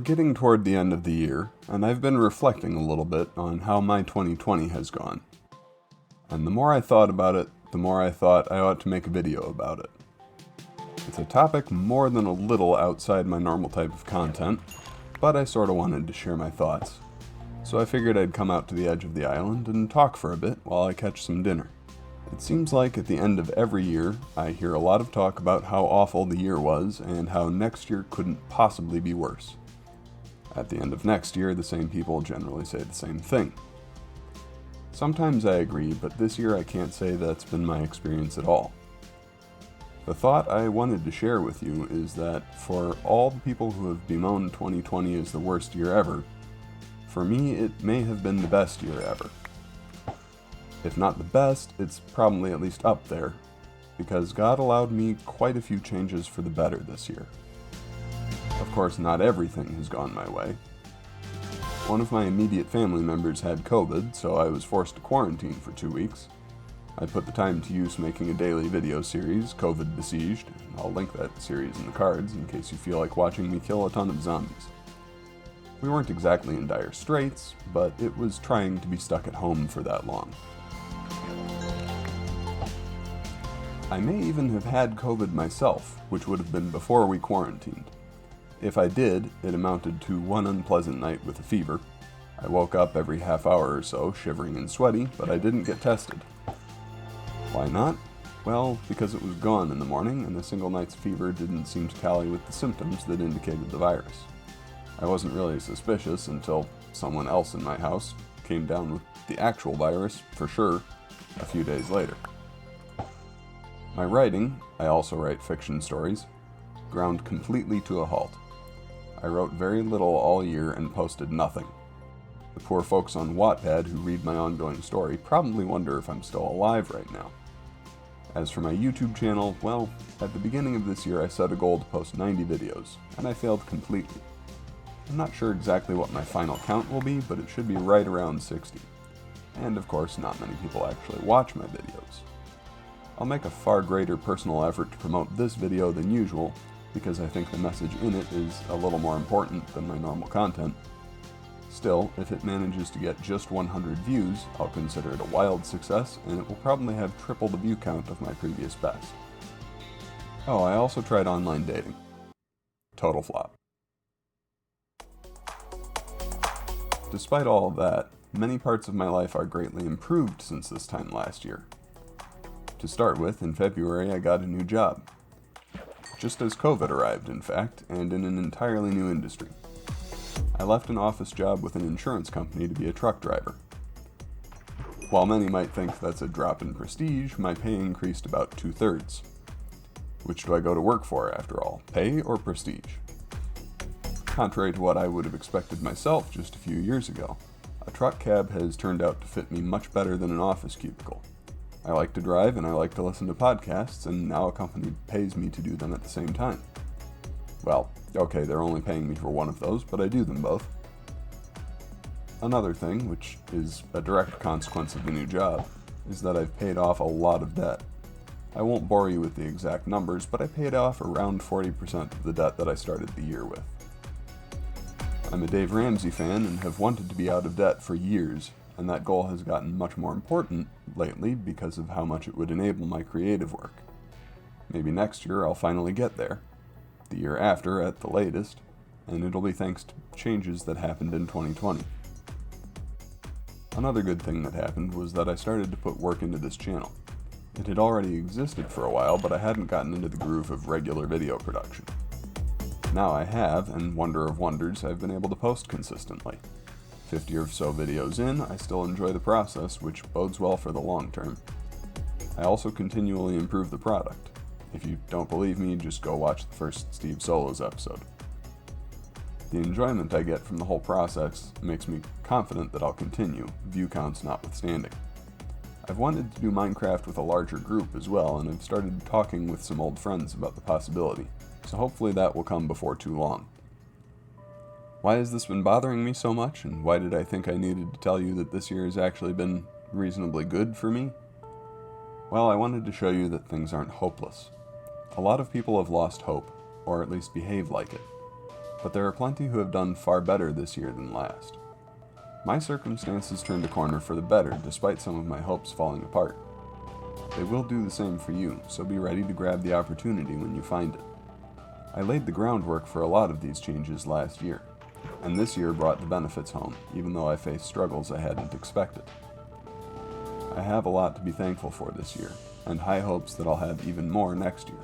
We're getting toward the end of the year, and I've been reflecting a little bit on how my 2020 has gone. And the more I thought about it, the more I thought I ought to make a video about it. It's a topic more than a little outside my normal type of content, but I sort of wanted to share my thoughts. So I figured I'd come out to the edge of the island and talk for a bit while I catch some dinner. It seems like at the end of every year, I hear a lot of talk about how awful the year was and how next year couldn't possibly be worse. At the end of next year, the same people generally say the same thing. Sometimes I agree, but this year I can't say that's been my experience at all. The thought I wanted to share with you is that for all the people who have bemoaned 2020 as the worst year ever, for me it may have been the best year ever. If not the best, it's probably at least up there, because God allowed me quite a few changes for the better this year. Of course, not everything has gone my way. One of my immediate family members had COVID, so I was forced to quarantine for 2 weeks. I put the time to use making a daily video series, COVID Besieged, and I'll link that series in the cards in case you feel like watching me kill a ton of zombies. We weren't exactly in dire straits, but it was trying to be stuck at home for that long. I may even have had COVID myself, which would have been before we quarantined. If I did, it amounted to one unpleasant night with a fever. I woke up every half hour or so, shivering and sweaty, but I didn't get tested. Why not? Well, because it was gone in the morning, and a single night's fever didn't seem to tally with the symptoms that indicated the virus. I wasn't really suspicious until someone else in my house came down with the actual virus, for sure, a few days later. My writing, I also write fiction stories, ground completely to a halt. I wrote very little all year and posted nothing. The poor folks on Wattpad who read my ongoing story probably wonder if I'm still alive right now. As for my YouTube channel, well, at the beginning of this year I set a goal to post 90 videos, and I failed completely. I'm not sure exactly what my final count will be, but it should be right around 60. And of course, not many people actually watch my videos. I'll make a far greater personal effort to promote this video than usual, because I think the message in it is a little more important than my normal content. Still, if it manages to get just 100 views, I'll consider it a wild success, and it will probably have triple the view count of my previous best. Oh, I also tried online dating. Total flop. Despite all of that, many parts of my life are greatly improved since this time last year. To start with, in February I got a new job. Just as COVID arrived, in fact, and in an entirely new industry. I left an office job with an insurance company to be a truck driver. While many might think that's a drop in prestige, my pay increased about 2/3. Which do I go to work for, after all, pay or prestige? Contrary to what I would have expected myself just a few years ago, a truck cab has turned out to fit me much better than an office cubicle. I like to drive and I like to listen to podcasts, and now a company pays me to do them at the same time. Well, okay, they're only paying me for one of those, but I do them both. Another thing, which is a direct consequence of the new job, is that I've paid off a lot of debt. I won't bore you with the exact numbers, but I paid off around 40% of the debt that I started the year with. I'm a Dave Ramsey fan and have wanted to be out of debt for years, and that goal has gotten much more important lately because of how much it would enable my creative work. Maybe next year I'll finally get there, the year after at the latest, and it'll be thanks to changes that happened in 2020. Another good thing that happened was that I started to put work into this channel. It had already existed for a while, but I hadn't gotten into the groove of regular video production. Now I have, and wonder of wonders, I've been able to post consistently. 50 or so videos in, I still enjoy the process, which bodes well for the long term. I also continually improve the product. If you don't believe me, just go watch the first Steve Solos episode. The enjoyment I get from the whole process makes me confident that I'll continue, view counts notwithstanding. I've wanted to do Minecraft with a larger group as well, and I've started talking with some old friends about the possibility, so hopefully that will come before too long. Why has this been bothering me so much, and why did I think I needed to tell you that this year has actually been reasonably good for me? Well, I wanted to show you that things aren't hopeless. A lot of people have lost hope, or at least behave like it. but there are plenty who have done far better this year than last. My circumstances turned a corner for the better, despite some of my hopes falling apart. They will do the same for you, so be ready to grab the opportunity when you find it. I laid the groundwork for a lot of these changes last year, and this year brought the benefits home, even though I faced struggles I hadn't expected. I have a lot to be thankful for this year, and high hopes that I'll have even more next year.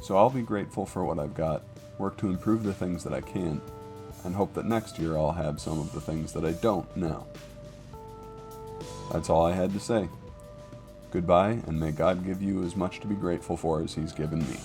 So I'll be grateful for what I've got, work to improve the things that I can, and hope that next year I'll have some of the things that I don't now. That's all I had to say. Goodbye, and may God give you as much to be grateful for as He's given me.